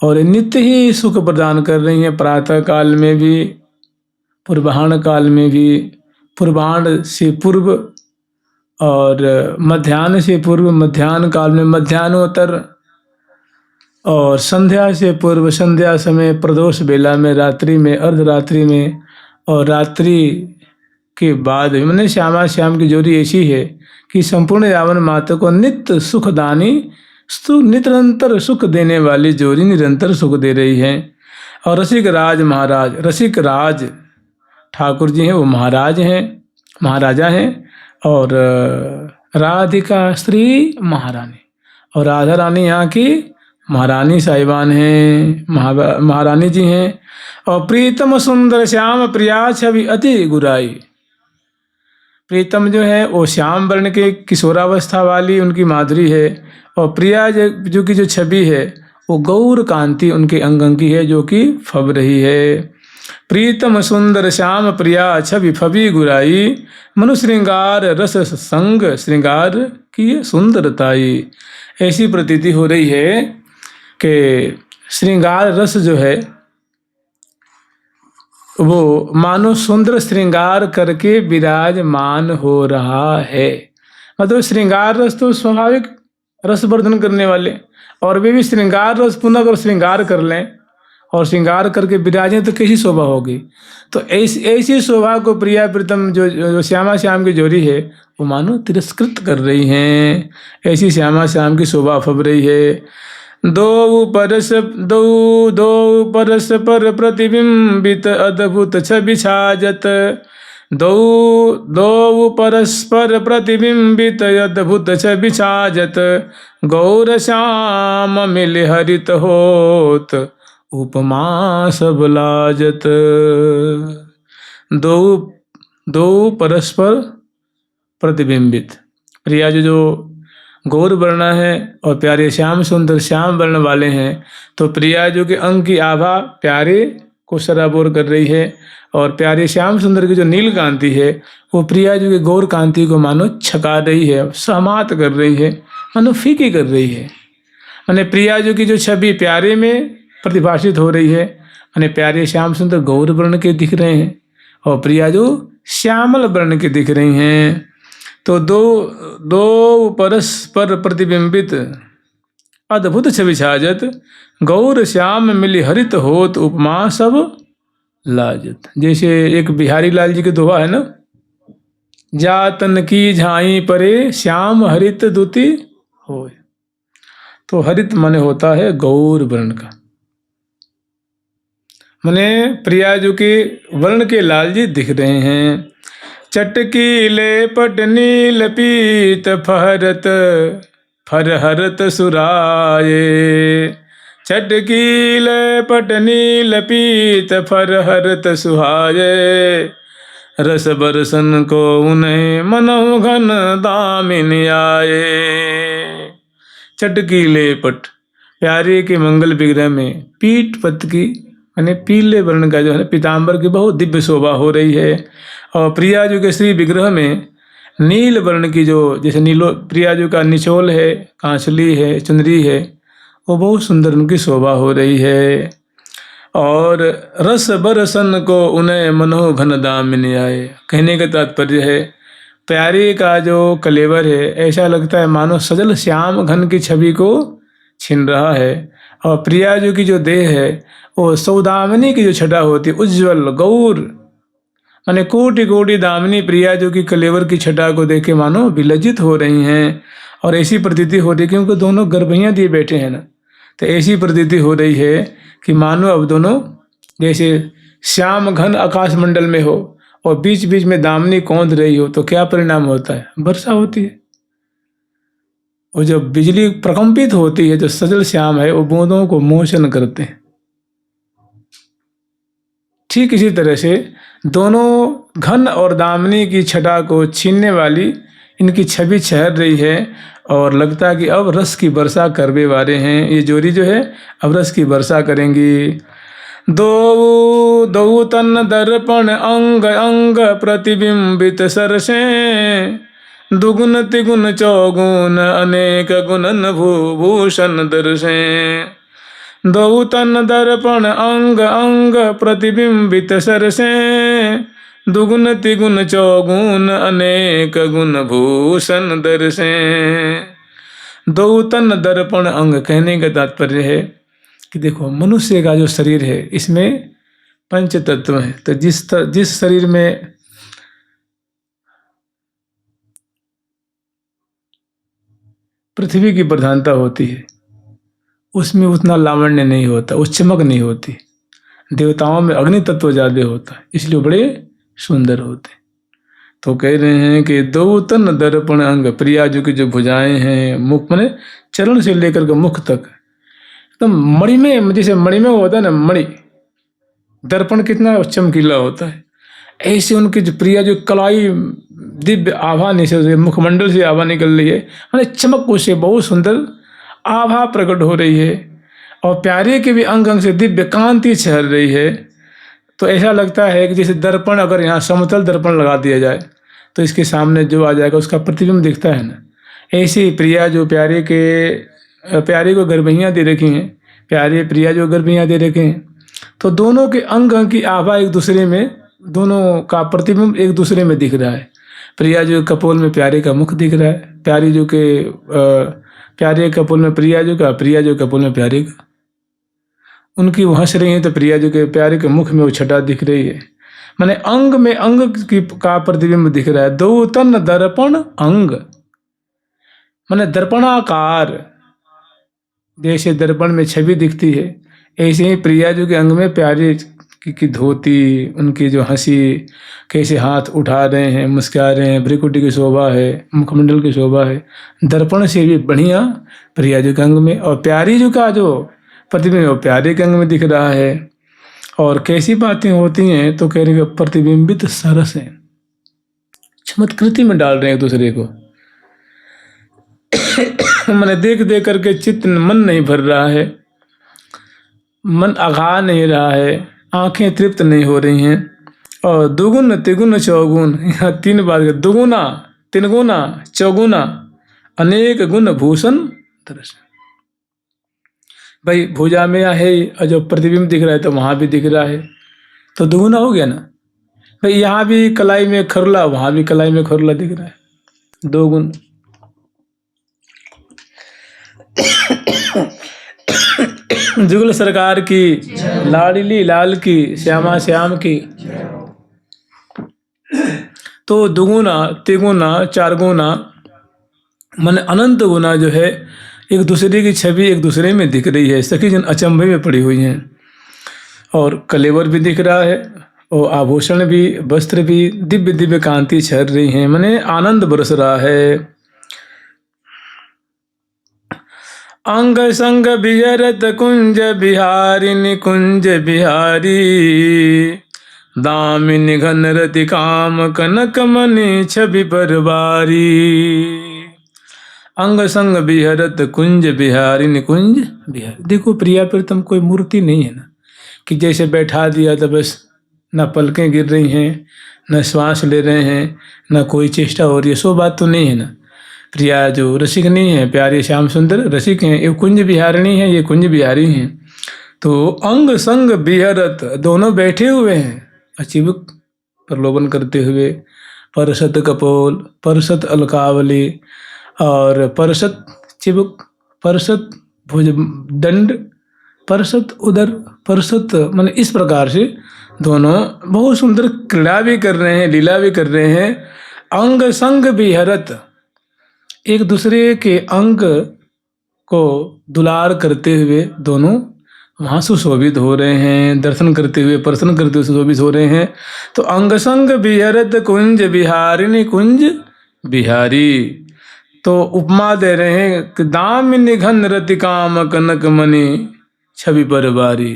और नित्य ही सुख प्रदान कर रही हैं। प्रातः काल में भी, पूर्वाह्न काल में भी, पूर्वाह्न से पूर्व और मध्याह्न से पूर्व, मध्याह्न काल में, मध्याह्नोत्तर, और संध्या से पूर्व, संध्या समय, प्रदोष बेला में, रात्रि में, अर्धरात्रि में, और रात्रि के बाद। मैंने श्यामा श्याम की जोड़ी ऐसी है कि संपूर्ण यावन माता को नित्य सुखदानी, निरंतर सुख देने वाली जोड़ी निरंतर सुख दे रही है। और रसिक राज महाराज, रसिक राज ठाकुर जी हैं, वो महाराज हैं, महाराजा हैं। और राधिका श्री महारानी, और राधा रानी यहाँ की महारानी साहिबान हैं, महारानी जी हैं। और प्रीतम सुंदर श्याम प्रिया छवि अति गुराई। प्रीतम जो है वो श्याम वर्ण के किशोरावस्था वाली उनकी माधुरी है, और प्रिया जो की जो छवि है वो गौर कांति उनके अंग की है, जो कि फब रही है। प्रीतम सुंदर श्याम प्रिया छवि फबी गुराई, मनु श्रृंगार रस संग श्रृंगार की सुंदरताई। ऐसी प्रतीति हो रही है कि श्रृंगार रस जो है वो मानो सुंदर श्रृंगार करके विराजमान हो रहा है। मतलब श्रृंगार रस तो स्वाभाविक रसवर्धन करने वाले, और वे भी श्रृंगार रस पुनः अगर श्रृंगार कर लें और श्रृंगार करके विराजें तो कैसी शोभा होगी। तो ऐसी शोभा को प्रिया प्रीतम जो श्यामा श्याम की जोड़ी है वो मानो तिरस्कृत कर रही हैं। ऐसी श्यामा श्याम की शोभा फब रही है। दो परस पर प्रतिबिंबित अद्भुत छवि छाजत, दो परस्पर प्रतिबिंबित अद्भुत छवि छाजत, गौर श्याम मिल हरित होत उपमा सब लाजत। दो परस्पर प्रतिबिंबित, प्रिया जो गौर वर्ण है और प्यारे श्याम सुंदर श्याम वर्ण वाले हैं, तो प्रिया जो कि अंग की आभा प्यारे को सराबोर कर रही है, और प्यारे श्याम सुंदर की जो नील कांति है वो प्रिया जो कि गौर कांति को मानो छका रही है, समात कर रही है, मानो फीकी कर रही है। माने प्रिया जो की जो छवि प्यारे में प्रतिभाषित हो रही है, माने प्यारे श्याम सुंदर गौर वर्ण के दिख रहे हैं, और प्रिया जो श्यामल वर्ण के दिख रही हैं। तो दो परस्पर प्रतिबिंबित अद्भुत छवि छाजत, गौर श्याम मिली हरित होत उपमा सब लाजत। जैसे एक बिहारी लाल जी की दोहा है ना, जातन की झाई परे श्याम हरित दुति होय। तो हरित माने होता है गौर वर्ण का, माने प्रिया जो के वर्ण के लाल जी दिख रहे हैं। चटकीले पट नील पीत फहरत फरहरत सुराये, चटकीले पट नील पीत फरहरत सुहाये, रस बरसन को उन्हें मनहु घन दामिन आए। चटकीले पट, प्यारे के मंगल विग्रह में पीठ पत की यानी पीले वर्ण का जो है पीताम्बर की बहुत दिव्य शोभा हो रही है। और प्रिया जो के श्री विग्रह में नील वर्ण की जो, जैसे नीलो प्रिया जो का निचोल है, कांचली है, चुनरी है, वो बहुत सुंदर उनकी शोभा हो रही है। और रस बरसन को उन्हें मनोह घन दामिन आए, कहने का तात्पर्य है प्यारे का जो कलेवर है ऐसा लगता है मानो सजल श्याम घन की छवि को छीन रहा है। और प्रिया जो की जो देह है वो सौदामिनी की जो छटा होती है, उज्ज्वल गौर माने कोटि कोटि दामिनी प्रिया जो की कलेवर की छटा को देख के मानो विलज्जित हो रही हैं। और ऐसी प्रतीति हो रही है क्योंकि दोनों गर्भैयाँ दिए बैठे हैं ना, तो ऐसी प्रतीति हो रही है कि मानो अब दोनों जैसे श्याम घन आकाश मंडल में हो और बीच बीच में दामिनी कौंध रही हो, तो क्या परिणाम होता है, वर्षा होती है। और जब बिजली प्रकंपित होती है, जो सजल श्याम है वो बूंदों को मोचन करते हैं। ठीक इसी तरह से दोनों घन और दामिनी की छटा को छीनने वाली इनकी छवि छहर रही है और लगता है कि अब रस की वर्षा करने वाले हैं। ये जोड़ी जो है अब रस की वर्षा करेंगी। दो तन दर्पण अंग अंग प्रतिबिंबित सरसे, दुगुन तिगुन चौगुन अनेक गुणन भूभूषण दर्शे। दो तन दर्पण अंग अंग प्रतिबिंबित सरसे, दुगुन तिगुन चौगुन अनेक गुण भूषण दर्शे। दो तन दर्पण अंग कहने का तात्पर्य है कि देखो मनुष्य का जो शरीर है इसमें पंच तत्व हैं। तो जिस शरीर में पृथ्वी की प्रधानता होती है उसमें उतना लावण्य नहीं होता, उस चमक नहीं होती। देवताओं में अग्नि तत्व ज्यादा होता है इसलिए बड़े सुंदर होते। तो कह रहे हैं कि दो तन दर्पण अंग, प्रियाजू की जो भुजाएं हैं, मुख माने चरण से लेकर के मुख तक एकदम मणि में, जैसे मणि में होता है ना मणि, दर्पण कितना चमकीला होता है, ऐसे उनकी जो प्रिया जो कलाई दिव्य आभा निकल, मुखमंडल से आभा निकल रही है, माने चमक उससे बहुत सुंदर आभा प्रकट हो रही है। और प्यारे के भी अंग अंग से दिव्य कांति छहर रही है। तो ऐसा लगता है कि जैसे दर्पण, अगर यहाँ समतल दर्पण लगा दिया जाए तो इसके सामने जो आ जाएगा उसका प्रतिबिंब दिखता है ना। ऐसे ही प्रिया जो प्यारे को गर्भैयाँ दे रखी हैं, प्यारे प्रिया जो गर्भैयाँ दे रखे हैं, तो दोनों के अंग अंग की आभा एक दूसरे में, दोनों का प्रतिबिंब एक दूसरे में दिख रहा है। प्रिया जो कपोल में प्यारे का मुख दिख रहा है, प्यारे कपोल में प्रिया जो कपोल में प्यारे का, उनकी वो हंस रही हैं तो प्रिया जो के प्यारे के मुख में वो छटा दिख रही है। माने अंग में अंग की का प्रतिबिंब दिख रहा है। दो तन दर्पण अंग माने दर्पणाकार, जैसे दर्पण में छवि दिखती है ऐसे ही प्रिया जो के अंग में प्यारे की धोती, उनकी जो हंसी, कैसे हाथ उठा रहे हैं, मुस्कुरा रहे हैं, भ्रिकुटी की शोभा है, मुखमंडल की शोभा है, दर्पण से भी बढ़िया प्रिया जो के अंग में। और प्यारी जो का जो प्रतिबिंब वो प्यारे के अंग में दिख रहा है। और कैसी बातें होती हैं तो कह रहे हैं प्रतिबिंबित सरस है, चमत्कृति में डाल रहे हैं एक दूसरे को। मैंने देख देख करके चित्त मन नहीं भर रहा है, मन अघा नहीं रहा है, आंखें तृप्त नहीं हो रही हैं। और दुगुन तिगुन चौगुन, यहाँ तीन बात, दुगुना तिनगुना चौगुना अनेक गुण भूषण दर्शन। भाई भुजा में है जो प्रतिबिंब दिख रहा है तो वहाँ भी दिख रहा है, तो दुगुना हो गया ना। भाई यहाँ भी कलाई में खरला, वहाँ भी कलाई में खरला दिख रहा है, दो गुण। जुगल सरकार की, लाडली लाल की, श्यामा श्याम की। तो दुगुना तिगुना चार गुना मन अनंत गुना जो है एक दूसरे की छवि एक दूसरे में दिख रही है। सखी जन अचंभे में पड़ी हुई हैं। और कलेवर भी दिख रहा है और आभूषण भी, वस्त्र भी दिव्य दिव्य कांति छर रही हैं, माने आनंद बरस रहा है। अंग संग बिहरत कुंज बिहारिनी कुंज बिहारी, दामिनी घन रति काम कनक मणि छवि परवारी। अंग संग बिहरत कुंज बिहारिनी कुंज बिहारी। देखो प्रिया प्रीतम कोई मूर्ति नहीं है ना कि जैसे बैठा दिया तो बस न पलकें गिर रही हैं, न श्वास ले रहे हैं, न कोई चेष्टा हो रही है, सो बात तो नहीं है ना। प्रिया जो रसिक नहीं है, प्यारे श्याम सुंदर रसिक हैं, ये कुंज बिहारिणी है, ये कुंज बिहारी हैं। तो अंग संग बिहरत, दोनों बैठे हुए हैं अचिबुक प्रलोभन करते हुए। परसत कपोल, परसत अलकावली और परसत चिबुक, परसत भुज दंड, परसत उदर, परसत, माने इस प्रकार से दोनों बहुत सुंदर क्रीड़ा भी कर रहे हैं, लीला भी कर रहे हैं। अंग संग बिहरत, एक दूसरे के अंग को दुलार करते हुए दोनों वहाँ सुशोभित हो रहे हैं, दर्शन करते हुए प्रसन्न करते हुए सुशोभित हो रहे हैं। तो अंग संग बिहरत कुंज बिहारिनी कुंज बिहारी। तो उपमा दे रहे हैं कि दामिनी घन रति काम कनक मणि छवि परवारी।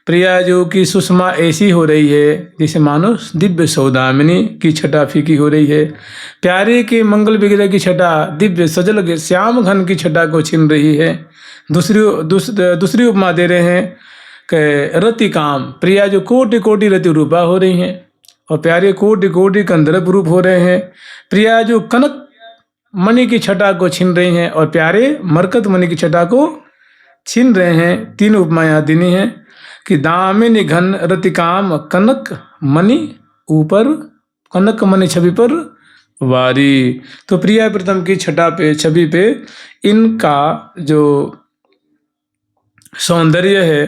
प्रिया जो की सुषमा ऐसी हो रही है जैसे मानो दिव्य सौदामिनी की छटा फीकी हो रही है। प्यारे के मंगल विग्रह की छटा दिव्य सजल श्याम घन की छटा को छीन रही है। दूसरी उपमा दे रहे हैं कि रति काम, प्रिया जो कोटि कोटि रति रूपा हो रही हैं और प्यारे कोटि कोटि कंदर्प रूप हो रहे हैं। प्रिया जो कनक मणि की छटा को छीन रही हैं और प्यारे मरकत मणि की छटा को छीन रहे हैं। 3 उपमाएं यहाँ देनी है कि दामिनी घन रतिकाम कनक मणि ऊपर, कनक मणि छवि पर वारी। तो प्रिया प्रीतम की छटा पे, छवि पे इनका जो सौंदर्य है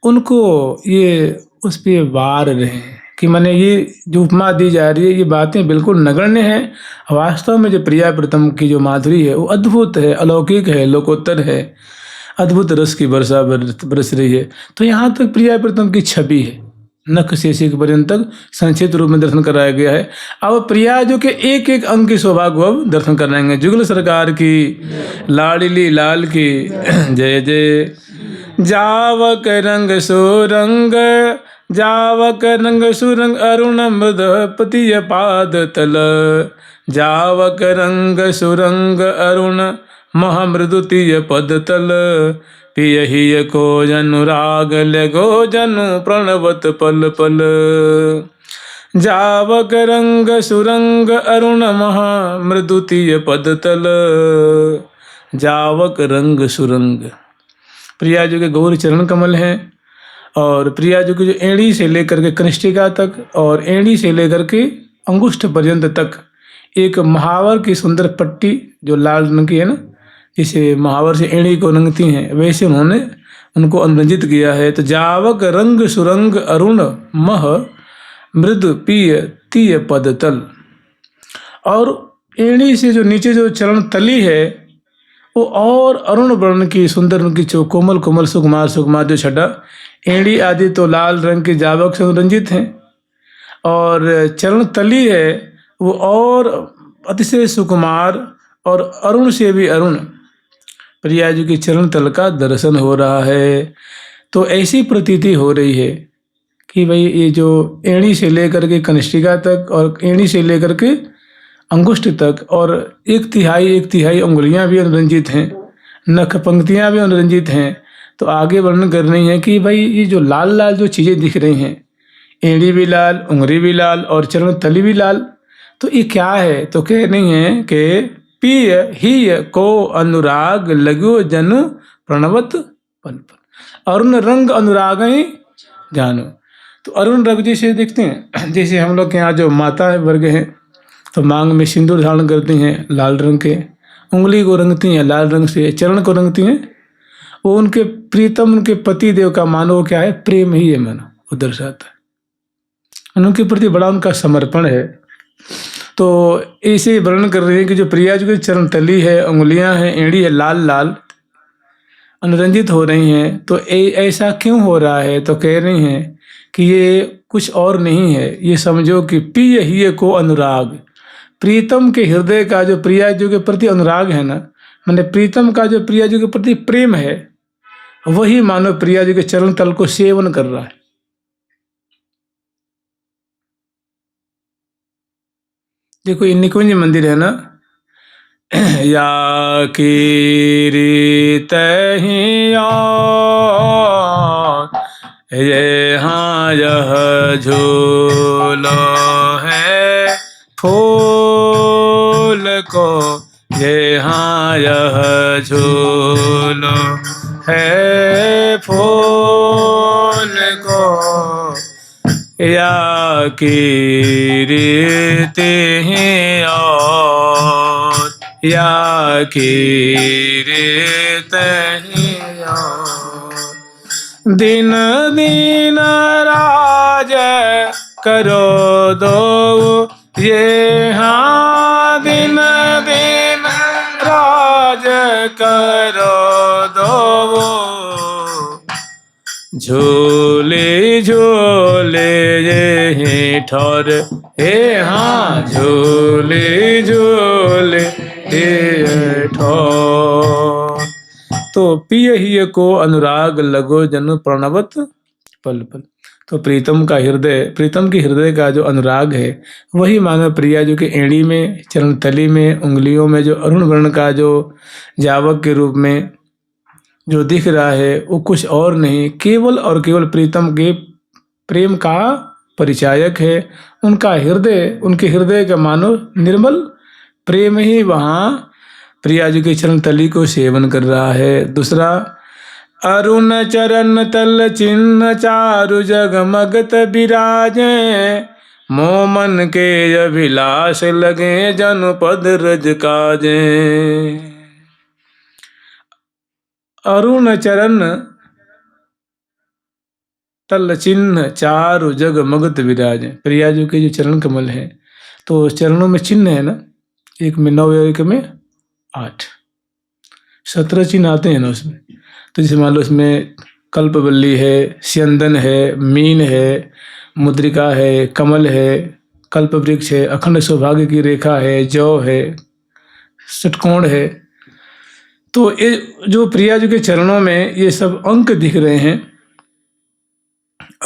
उनको ये उस पे वार रहे हैं कि माने ये जो उपमा दी जा रही है ये बातें बिल्कुल नगण्य हैं। वास्तव में जो प्रिया प्रीतम की जो माधुरी है वो अद्भुत है, अलौकिक है, लोकोत्तर है, अद्भुत रस की वर्षा बरस रही है। तो यहाँ तक प्रिया प्रीतम की छवि है, नख से शिख पर्यंत तक संक्षिप्त रूप में दर्शन कराया गया है। अब प्रिया जो के एक एक अंग की शोभा को अब दर्शन कराएंगे। जुगल सरकार की, लाडली लाल की जय जय। जावक रंग सुरंग, जावक रंग सुरंग अरुण मृदपतिय पाद तल, जावक रंग सुरंग अरुण महामृदुतीय पद तल, पियहि को अनुराग लगो जनु प्रणवत पल पल, जावक रंग सुरंग अरुण महामृदुतीय पद तल, जावक रंग सुरंग। प्रिया जी के गौर चरण कमल हैं और प्रिया जी की जो एड़ी से लेकर के कनिष्ठिका तक और एड़ी से लेकर के अंगुष्ठ पर्यंत तक एक महावर की सुंदर पट्टी जो लाल रंग की है ना, जिसे महावर से एड़ी को रंगती हैं, वैसे उन्होंने उनको अनुरंजित किया है। तो जावक रंग सुरंग अरुण मह मृद पीय तीय पद तल। और एड़ी से जो नीचे जो चरण तली है वो और अरुण वर्ण की सुंदर उनकी जो कोमल कोमल सुकुमार सुकुमार जो छटा, एड़ी आदि तो लाल रंग के जावक से रंजित हैं और चरण तली है वो और अतिशय सुकुमार और अरुण से भी अरुण प्रिया जी की चरण तल का दर्शन हो रहा है। तो ऐसी प्रतीति हो रही है कि भाई ये जो एड़ी से लेकर के कनिष्ठिका तक और एड़ी से लेकर के अंगुष्ठ तक और एक तिहाई उंगलियां भी अनुरंजित हैं, नख पंक्तियां भी अनुरंजित हैं। तो आगे वर्णन करनी है कि भाई ये जो लाल लाल जो चीज़ें दिख रही हैं, एड़ी भी लाल, उंगली भी लाल और चरण तली भी लाल, तो ये क्या है? तो कह रही हैं कि पिय ही को अनुराग लगो जनु प्रणवत पल पल, अरुण रंग अनुराग जानो। तो अरुण रंग जैसे देखते हैं, जैसे हम लोग के यहाँ जो माता वर्ग हैं तो मांग में सिंदूर धारण करती हैं लाल रंग के, उंगली को रंगती हैं लाल रंग से, चरण को रंगती हैं, वो उनके प्रीतम उनके पति देव का मानो क्या है, प्रेम ही है मानो वो दर्शाता है, उनके प्रति बड़ा उनका समर्पण है। तो ऐसे वर्णन कर रहे हैं कि जो प्रिया जी की चरण तली है, उंगलियां हैं, एड़ी है, लाल लाल अनुरंजित हो रही हैं। तो ऐसा क्यों हो रहा है? तो कह रही हैं कि ये कुछ और नहीं है, ये समझो कि पिय ही को अनुराग, प्रीतम के हृदय का जो प्रिया जी के प्रति अनुराग है ना, मैंने प्रीतम का जो प्रिया जी के प्रति प्रेम है, वही मानो प्रिया जी के चरण तल को सेवन कर रहा है। देखो ये निकुंज मंदिर है ना, या की रीत ये हाँ यह झूलो है फूल को, ये हाँ यह झूलो है फूल को, या की रीति और या की रीति और, दिन दिन राज करो दो ये हाँ, दिन दिन राज करो दो, झूले झूले ये ठौर हे हाँ, झूले झूले ये ठौर। तो पिय ही को अनुराग लगो जनु प्रणवत पल पल। तो प्रीतम का हृदय, प्रीतम के हृदय का जो अनुराग है वही मानो प्रिया जो कि एड़ी में, चरण तली में, उंगलियों में जो अरुण वर्ण का जो जावक के रूप में जो दिख रहा है वो कुछ और नहीं, केवल और केवल प्रीतम के प्रेम का परिचायक है। उनका हृदय, उनके हृदय का मानो निर्मल प्रेम ही वहाँ प्रिया जी के चरण तली को सेवन कर रहा है। दूसरा, अरुण चरण तल चिन्ह चारु जगमगत विराजे, मोह मन के अभिलाष लगे जनु पद रज काजे। अरुण चरण तल चिन्ह चारु जगमगत विराजे, प्रिया जी के जो चरण कमल है, तो चरणों में चिन्ह है ना, एक में 9 एक में 8, 17 चिन्ह आते हैं ना उसमें। तो जैसे मान लो इसमें कल्पवल्ली है, स्यंदन है, मीन है, मुद्रिका है, कमल है, कल्प वृक्ष है, अखंड सौभाग्य की रेखा है, जौ है, षटकोण है। तो ये जो प्रिया जी के चरणों में ये सब अंक दिख रहे हैं।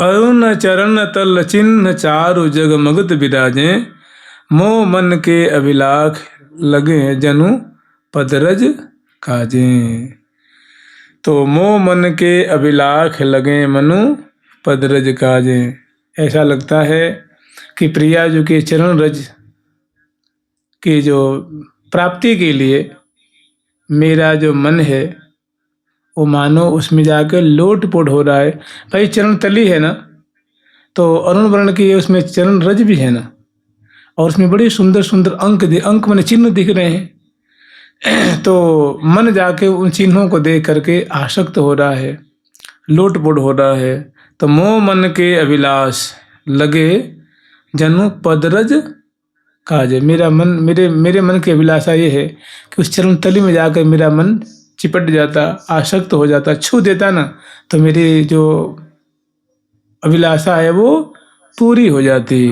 अरुण चरण तल चिन्ह चारु जगमगत विराजे, मोह मन के अभिलाष लगे जनु पदरज काजे। तो मोह मन के अभिलाष लगे मनु पदरज काजे। ऐसा लगता है कि प्रिया जी के चरण रज की जो प्राप्ति के लिए मेरा जो मन है वो मानो उसमें जाकर लोटपोट हो रहा है। भाई चरण तली है ना, तो अरुण वर्ण की उसमें चरण रज भी है ना, और उसमें बड़े सुंदर सुंदर अंक माने चिन्ह दिख रहे हैं। तो मन जाके उन चिन्हों को देख करके आसक्त हो रहा है, लोटपोट हो रहा है। तो मोह मन के अभिलाष लगे जनु पदरज काजे। मेरा मन, मेरे मन की अभिलाषा ये है कि उस चरण तली में जाकर मेरा मन चिपट जाता, आसक्त हो जाता, छू देता ना, तो मेरी जो अभिलाषा है वो पूरी हो जाती।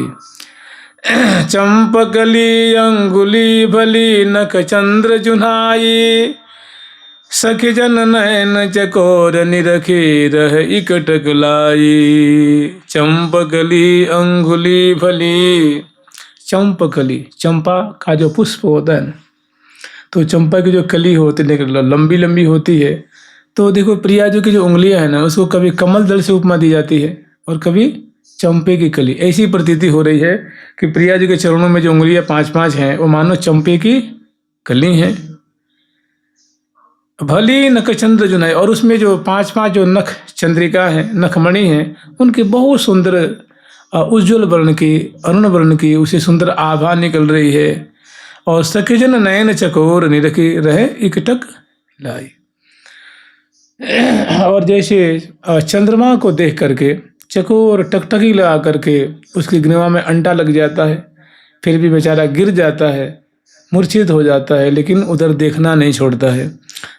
चंपकली अंगुली भली नख चंद्र जुनाई, सखी जन नयन चकोर निरखी रह इकटक लाई। चंपकली अंगुली भली, चंपकली चंपा का जो पुष्प होता है, तो चंपा की जो कली होती है लंबी लंबी होती है। तो देखो प्रिया जी की जो उंगलियां है ना, उसको कभी कमल दल से उपमा दी जाती है और कभी चंपे की कली। ऐसी प्रतीति हो रही है कि प्रिया जी के चरणों में जो उंगलियां 5-5 हैं वो मानो चंपे की कली हैं। भली नख चंद्र जो है, और उसमें जो 5-5 जो नख चंद्रिका है, नखमणि हैं, उनके बहुत सुंदर उज्ज्वल वर्ण की, अरुण वर्ण की उसे सुंदर आभा निकल रही है। और सखीजन नयन चकोर निरखी रहे इकटक लाई। और जैसे चंद्रमा को देख करके चकोर टकटकी लगा करके उसकी ग्रीवा में अंटा लग जाता है, फिर भी बेचारा गिर जाता है, मूर्छित हो जाता है, लेकिन उधर देखना नहीं छोड़ता है।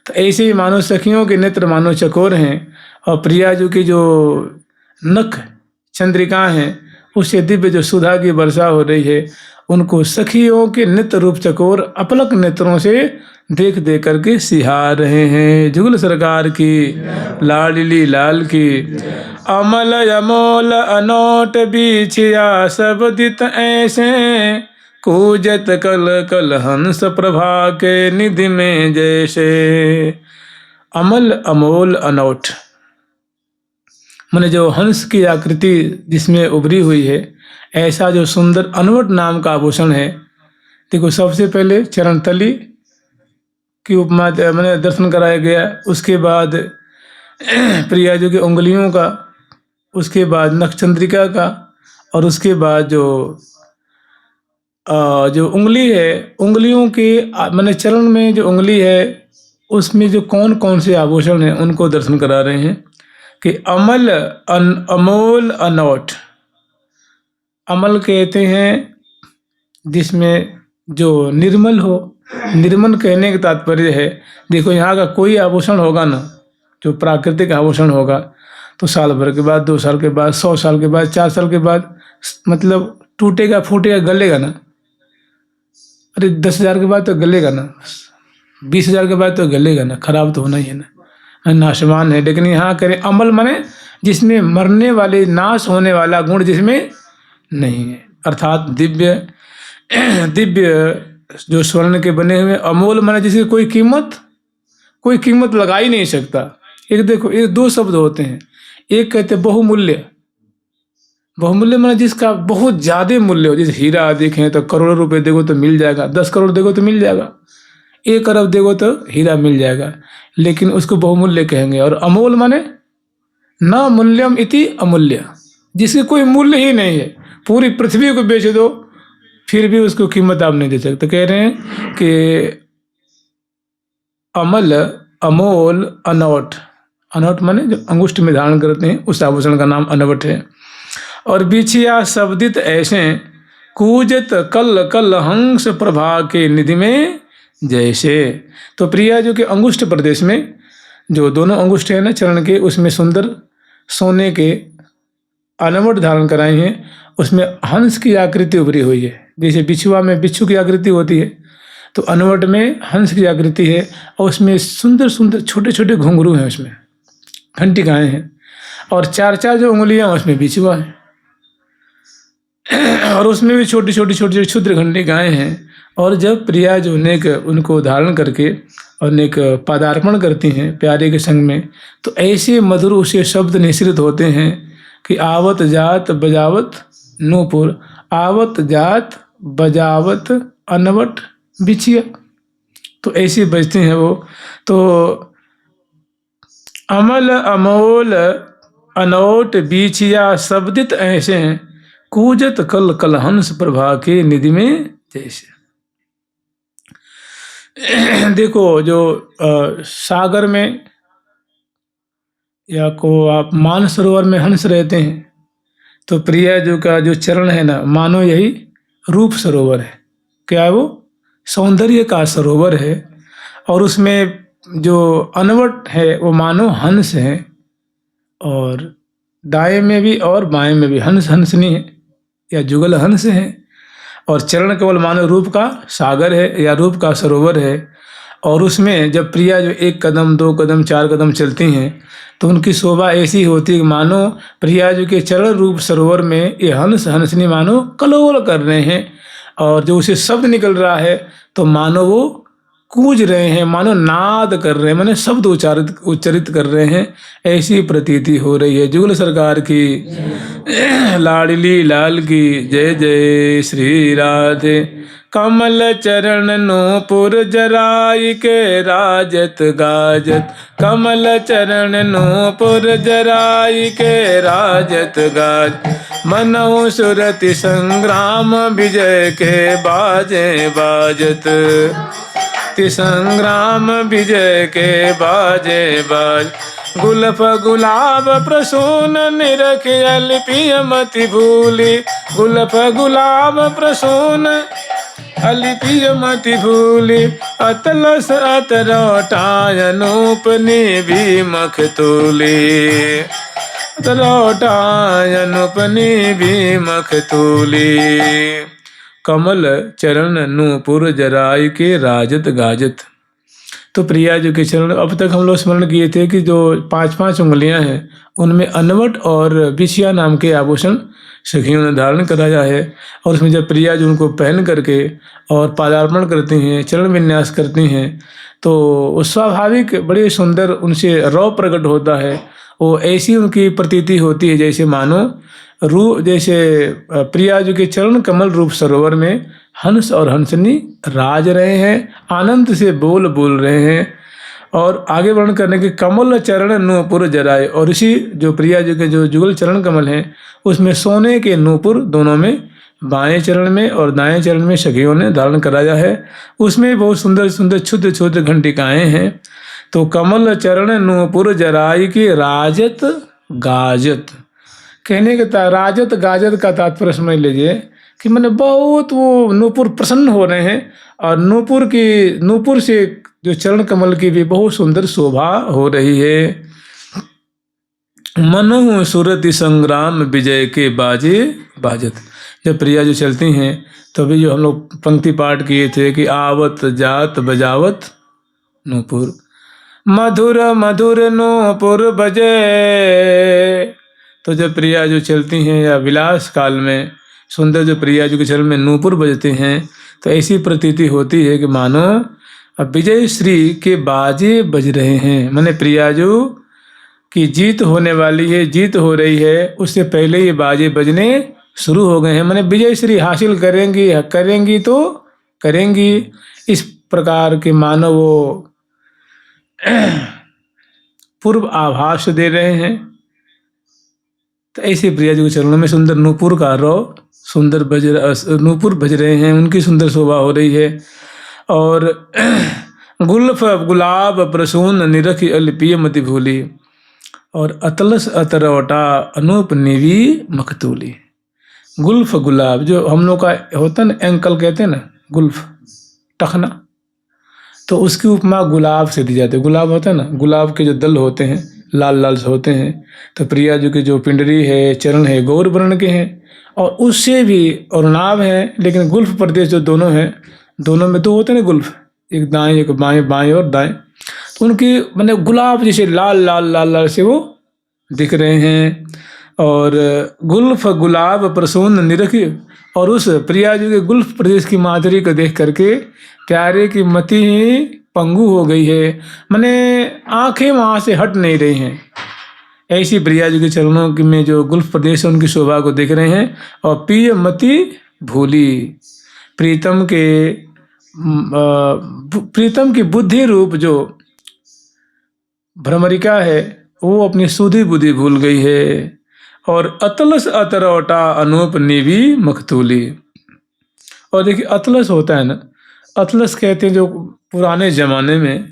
तो ऐसे ही मानो सखियों के नेत्र मानो चकोर हैं, और प्रिया जी की जो नख चंद्रिका हैं उससे दिव्य जो सुधा की वर्षा हो रही है, उनको सखियों के नित्य रूप चकोर अपलक नेत्रों से देख देख करके सिहार रहे हैं। जुगल सरकार की, लाडली लाल की। अमल अमोल अनोट बीछिया सब दित ऐसे, कूजत कल कल हंस प्रभा के निधि में जैसे। अमल अमोल अनोट माने जो हंस की आकृति जिसमें उभरी हुई है, ऐसा जो सुंदर अनवट नाम का आभूषण है। देखो सबसे पहले चरण तली की उपमा मैंने दर्शन कराया गया, उसके बाद प्रिया जी की उंगलियों का, उसके बाद नखचंद्रिका का, और उसके बाद जो उंगली है, उंगलियों के मैंने चरण में जो उंगली है उसमें जो कौन कौन से आभूषण हैं उनको दर्शन करा रहे हैं कि अमल अमोल अनोट। अमल कहते हैं जिसमें जो निर्मल हो, निर्मल कहने का तात्पर्य है, देखो यहाँ का कोई आभूषण होगा ना जो प्राकृतिक आभूषण होगा, तो साल भर के बाद, 2 साल के बाद, 100 साल के बाद, 4 साल के बाद मतलब टूटेगा, फूटेगा, गलेगा ना। अरे 10,000 के बाद तो गलेगा ना, 20,000 के बाद तो गलेगा ना, खराब तो होना ही है ना, नाशवान है। लेकिन यहाँ करें अमल माने जिसमें मरने वाले, नाश होने वाला गुण जिसमें नहीं है, अर्थात दिव्य दिव्य जो स्वर्ण के बने हुए। अमोल माने जिसकी कोई कीमत लगा ही नहीं सकता। एक देखो, ये 2 शब्द होते हैं, एक कहते बहुमूल्य, बहुमूल्य माने जिसका बहुत ज्यादा मूल्य हो, जैसे हीरा देखें तो करोड़ों रुपए देखो तो मिल जाएगा, 10 करोड़ देखो तो मिल जाएगा, 1 अरब देगो तो हीरा मिल जाएगा, लेकिन उसको बहुमूल्य कहेंगे। और अमोल माने न मूल्यम इति अमूल्य, जिसकी कोई मूल्य ही नहीं है। पूरी पृथ्वी को बेच दो फिर भी उसको कीमत आप नहीं दे सकते। कह रहे हैं कि अमल, अमोल, अनवट। अनवट माने जो अंगुष्ठ में धारण करते हैं उस आभूषण का नाम अनवट है। और बिछिया शब्दित ऐसे कूजत कल कल हंस प्रभा के निधि में जैसे। तो प्रिया जो कि अंगुष्ठ प्रदेश में जो दोनों अंगुष्ठ है ना चरण के, उसमें सुंदर सोने के अनवट धारण कराए हैं। उसमें हंस की आकृति उभरी हुई है। जैसे बिछुआ में बिच्छू की आकृति होती है, तो अनवट में हंस की आकृति है। और उसमें सुंदर सुंदर छोटे छोटे घुंघरू हैं, उसमें घंटिकाएँ हैं। और 4-4 जो उंगलियां उसमें बिछुआ है, और उसमें भी छोटी छोटी छोटी क्षुद्र घंटिकाएँ हैं। और जब प्रिया जो नेक उनको धारण करके और नेक पदार्पण करती हैं प्यारे के संग में, तो ऐसे मधुर उसे शब्द निश्रित होते हैं कि आवत जात बजावत नूपुर, आवत जात बजावत अनवट बिछिया। तो ऐसे बजते हैं वो। तो अमल अमोल अनोट बिछिया शब्दित ऐसे हैं कूजत कल कल हंस प्रभा के निधि में जैसे। देखो जो सागर में या को आप मानसरोवर में हंस रहते हैं, तो प्रिया जो का जो चरण है ना, मानो यही रूप सरोवर है। क्या है वो? सौंदर्य का सरोवर है। और उसमें जो अनवट है वो मानो हंस है, और दाएं में भी और बाएं में भी हंस हंसनी है या जुगल हंस है। और चरण केवल मानो रूप का सागर है या रूप का सरोवर है। और उसमें जब प्रिया जो 1 कदम 2 कदम 4 कदम चलती हैं, तो उनकी शोभा ऐसी होती है कि मानो प्रिया जी के चरण रूप सरोवर में ये हंस हंसनी मानो कलोल कर रहे हैं। और जो उसे शब्द निकल रहा है तो मानो वो कूज रहे हैं, मानो नाद कर रहे हैं, मानो शब्द उच्चारित कर रहे हैं, ऐसी प्रतीति हो रही है। जुगल सरकार की लाडली लाल की जय जय श्री राधे। कमल चरण नूपुर जराई के राजत गाजत, कमल चरण नूपुर जराई के राजत गाज। मनहु सुरति संग्राम विजय के बाजे बाजत, संग्राम विजय के बाजे बाज। गुलफ गुलाब प्रसून निरख अलिपिय मति भूली, गुलफ गुलाब प्रसून अलिपिय मति भूली। अतलस अतरौटाय अनूप निभि मख तूली, अतरौटाय अनूप निभि मख तूली। कमल चरण नूपुर जराई के राजत गाजत। तो प्रिया जी के चरण, अब तक हम लोग स्मरण किए थे कि जो 5-5 उंगलियां हैं उनमें अनवट और बिछिया नाम के आभूषण सखियों ने धारण कराया है। और उसमें जब प्रिया जी उनको पहन करके और पादार्पण करती हैं, चरण विन्यास करती हैं, तो स्वाभाविक बड़े सुंदर उनसे रौ प्रकट होता है। वो ऐसी उनकी प्रतीति होती है जैसे मानो जैसे प्रिया जी के चरण कमल रूप सरोवर में हंस और हंसनी राज रहे हैं, आनंद से बोल बोल रहे हैं। और आगे वर्णन करने के कमल चरण नूपुर जराए, और इसी जो प्रिया जी के जो जुगल चरण कमल हैं उसमें सोने के नूपुर दोनों में, बाएं चरण में और दाएं चरण में सखियों ने धारण कराया है। उसमें बहुत सुंदर सुंदर क्षुद्र क्षुद्र घंटिकाएँ हैं। तो कमल चरण नूपुर जराई की राजत गाजत, कहने के राजत गाजत का तात्पर्य समझ लीजिए कि मैंने बहुत वो नूपुर प्रसन्न हो रहे हैं, और नूपुर से जो चरण कमल की भी बहुत सुंदर शोभा हो रही है। मनहु सुरति संग्राम विजय के बाजे बाजत। जब प्रिया जो चलती हैं तो अभी जो हम लोग पंक्ति पाठ किए थे कि आवत जात बजावत नूपुर, मधुर मधुर नूपुर बजे। तो जब प्रिया जो चलती हैं या विलास काल में सुंदर जो प्रिया जी के चरण में नूपुर बजते हैं, तो ऐसी प्रतीति होती है कि मानो अब विजय श्री के बाजे बज रहे हैं। माने प्रिया जो की जीत होने वाली है, जीत हो रही है, उससे पहले ये बाजे बजने शुरू हो गए हैं। माने विजय श्री हासिल करेंगी तो करेंगी। इस प्रकार के मानव वो पूर्व आभास दे रहे हैं। तो ऐसे प्रिया जी के चरणों में सुंदर नूपुर का रो सुंदर नूपुर बज रहे हैं, उनकी सुंदर शोभा हो रही है। और गुल्फ गुलाब प्रसून निरखी अलिपिय मति भूली, और अतलस अतरौटा अनूप निवी मखतूली। गुल्फ गुलाब जो हम लोग का होता है ना, एंकल कहते हैं ना, गुल्फ टखना, तो उसकी उपमा गुलाब से दी जाती है। गुलाब होता है ना, गुलाब के जो दल होते हैं लाल लाल से होते हैं, तो प्रिया जी की जो पिंडरी है, चरण है, गौर वर्ण के हैं, और उससे भी और नाभ है। लेकिन गुल्फ प्रदेश जो दोनों हैं, दोनों में दो होते हैं ना गुल्फ, एक दाएं एक बाएं, बाएं और दाएं, तो उनकी मैंने गुलाब जैसे लाल लाल लाल लाल से वो दिख रहे हैं। और गुल्फ गुलाब प्रसून निरखी, और उस प्रिया जी के गुल्फ प्रदेश की माधुरी को देख करके प्यारे की मति ही पंगु हो गई है, मैंने आंखें वहाँ से हट नहीं रही हैं। ऐसी प्रिया जी के चरणों में जो गुल्फ प्रदेश है उनकी शोभा को देख रहे हैं। और प्रिय मति भूली, प्रीतम की बुद्धि रूप जो भ्रमरिका है वो अपनी सुधी बुद्धि भूल गई है। और अतलस अतरौटा अनूप निवी मखतूली। और देखिए अतलस होता है ना, अतलस कहते हैं जो पुराने ज़माने में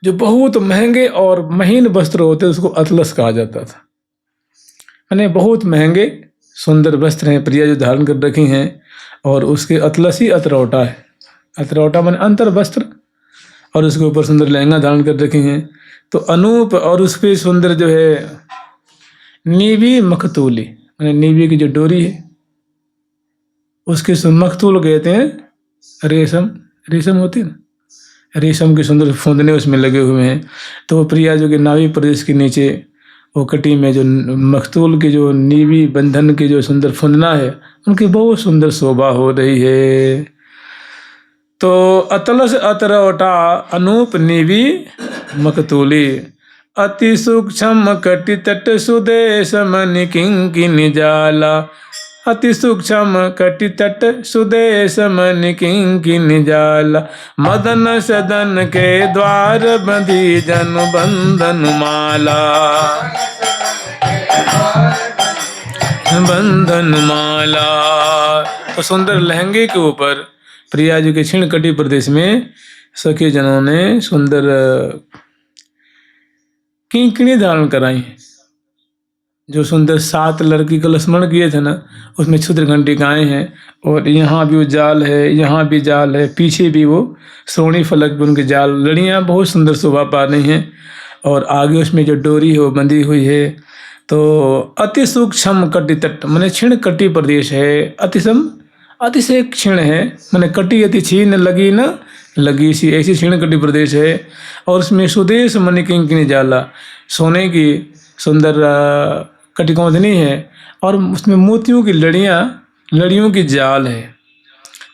जो बहुत महंगे और महीन वस्त्र होते हैं उसको अतलस कहा जाता था। मैंने बहुत महंगे सुंदर वस्त्र हैं प्रिया जो धारण कर रखी हैं, और उसके अतलस ही अतरौटा है। अतरौटा मैंने अंतर वस्त्र, और उसके ऊपर सुंदर लहंगा धारण कर रखी हैं। तो अनूप, और उस पर सुंदर जो है नीवी मखतूली, मैंने नीवी की जो डोरी है उसके मखतूल कहते हैं रेशम, रेशम होती है ना, रेशम के सुंदर फूंदने उसमें लगे हुए हैं। तो प्रिया जो कि नाभि प्रदेश के नीचे वो कटी में जो मखतूल की जो नीवी बंधन की जो सुंदर फुंदना है, उनकी बहुत सुंदर शोभा हो रही है। तो अतलस अतरौटा अनूप नीवी मखतूली, अति सूक्ष्म कटि तट सुदेश मनि किंकिनी जाला। अति सूक्ष्म कटि तट सुदेश मनि किंकिनी जाला। मदन सदन के द्वार बंधी जन बंधन माला। बंधन माला। तो सुंदर लहंगे के ऊपर प्रिया जी के क्षीण कटि प्रदेश में सखी जनों ने सुंदर किंकिणी धारण कराई। जो सुंदर 7 लड़की का स्मरण किए थे ना, उसमें क्षुद्र घंटिकाएँ हैं, और यहाँ भी वो जाल है, यहाँ भी जाल है, पीछे भी वो श्रोणी फलक भी उनके जाल, लड़ियाँ बहुत सुंदर शोभा पा रही हैं। और आगे उसमें जो डोरी है वो बंधी हुई है। तो अति सूक्ष्म कटि तट मैंने क्षीण कटि प्रदेश है, अतिशय क्षीण है, मैंने कटि अति छीन लगी न लगी सी, ऐसी क्षीण कटि प्रदेश है। और उसमें सुदेश मणि किंकिनी जाला, सोने की सुंदर कटिकौंधनी है, और उसमें मोतियों की लड़ियों की जाल है।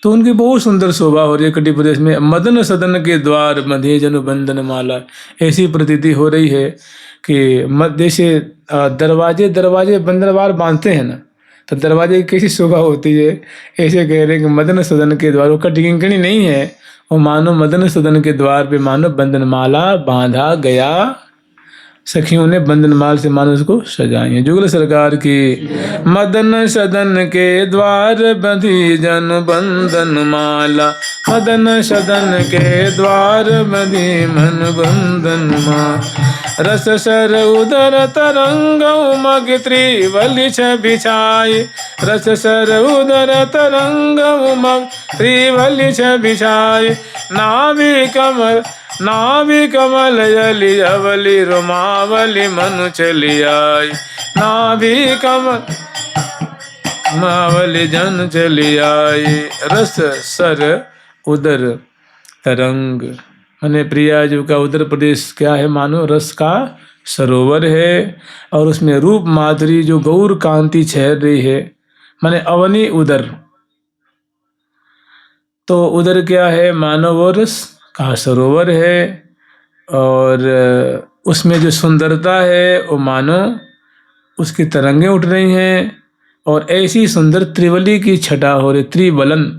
तो उनकी बहुत सुंदर शोभा हो रही है कटि प्रदेश में। मदन सदन के द्वार बंधे जनु बंधन माला, ऐसी प्रतीति हो रही है कि जैसे दरवाजे बंदरवार बांधते हैं ना, तो दरवाजे की कैसी शोभा होती है, ऐसे कह रहे हैं कि मदन सदन के द्वार, वो कटिकिंकणी नहीं है, वो मानो मदन सदन के द्वार पे मानो बंधन माला बांधा गया। सखियों ने बंधन माल से मानो उसको सजाई है। जुगल सरकार की। मदन सदन के द्वार बंधी जन बंधन माला। मदन सदन के द्वार बंधी मन बंधन माला। रस सर उदर तरंग उमग त्रिवली बिछाई। रस सर उदर तरंग उमग त्रिवली बिछाई। नाभि कमल जलि अवली रोमावली मनु चली आई। नाभि कमल मावली जन चली आई। रस सर उदर तरंग, मैंने प्रिया जी का उदर प्रदेश क्या है, मानो रस का सरोवर है, और उसमें रूप माधुरी जो गौर कांति छहर रही है, माने अवनी उदर। तो उदर क्या है, मानो वो रस का सरोवर है, और उसमें जो सुंदरता है वो मानो उसकी तरंगें उठ रही हैं। और ऐसी सुंदर त्रिवली की छटा हो रही, त्रिवलन